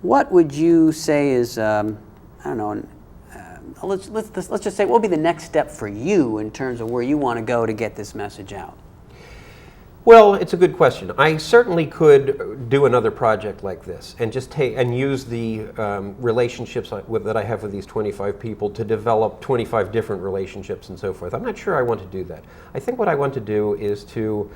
what would you say is, I don't know, let's just say, what would be the next step for you in terms of where you want to go to get this message out? Well, it's a good question. I certainly could do another project like this and just take and use the relationships that I have with these 25 people to develop 25 different relationships and so forth. I'm not sure I want to do that. I think what I want to do is to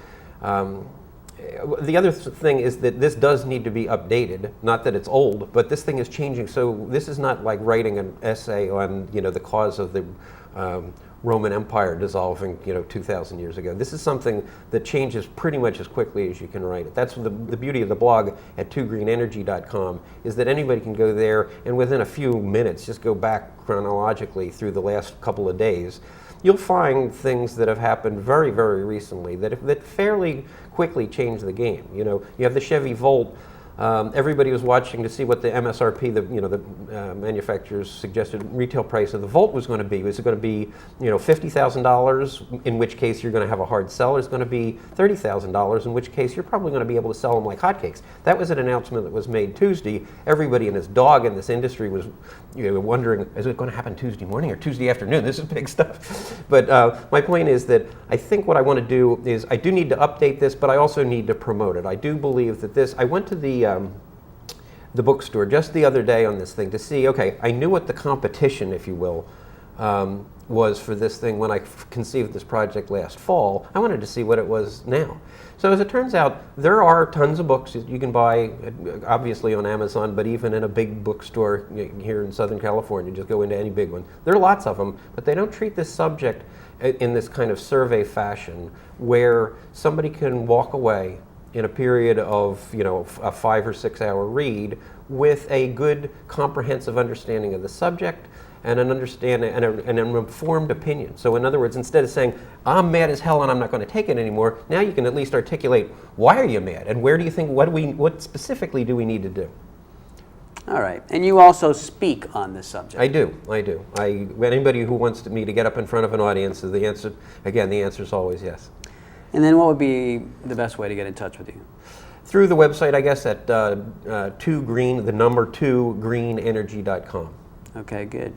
the other thing is that this does need to be updated. Not that it's old, but this thing is changing. So this is not like writing an essay on, you know, the cause of the Roman Empire dissolving, you know, 2,000 years ago. This is something that changes pretty much as quickly as you can write it. That's the beauty of the blog at 2greenenergy.com, is that anybody can go there and within a few minutes just go back chronologically through the last couple of days. You'll find things that have happened very, very recently that fairly quickly change the game. You know, you have the Chevy Volt. Everybody was watching to see what the MSRP, the manufacturer's suggested retail price of the Volt was going to be. Was it going to be, you know, $50,000, in which case you're going to have a hard sell, or is it going to be $30,000, in which case you're probably going to be able to sell them like hotcakes? That was an announcement that was made Tuesday. Everybody and his dog in this industry was, you know, wondering, is it going to happen Tuesday morning or Tuesday afternoon? This is big stuff. But my point is that I think what I want to do is I do need to update this, but I also need to promote it. I do believe that this. I went to the bookstore just the other day on this thing to see, okay, I knew what the competition, if you will, was for this thing when I conceived this project last fall. I wanted to see what it was now. So as it turns out, there are tons of books that you can buy, obviously on Amazon, but even in a big bookstore here in Southern California, just go into any big one. there are lots of them, but they don't treat this subject in this kind of survey fashion where somebody can walk away in a period of, you know, a 5 or 6 hour read with a good comprehensive understanding of the subject and an understanding and an informed opinion. So in other words, instead of saying, I'm mad as hell and I'm not going to take it anymore, now you can at least articulate, why are you mad? And where do you think, what specifically do we need to do? All right. And you also speak on this subject. I do. Anybody who wants me to get up in front of an audience, the answer is always yes. And then what would be the best way to get in touch with you? Through the website, I guess, at 2Green, the number 2greenenergy.com. Okay, good.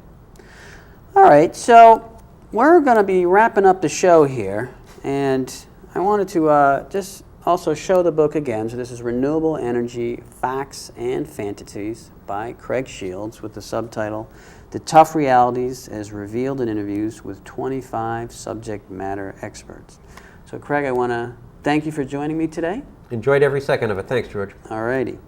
All right, so we're going to be wrapping up the show here, and I wanted to just also show the book again. So this is Renewable Energy, Facts and Fantasies by Craig Shields, with the subtitle, The Tough Realities as Revealed in Interviews with 25 Subject Matter Experts. So Craig, I want to thank you for joining me today. Enjoyed every second of it. Thanks, George. All righty.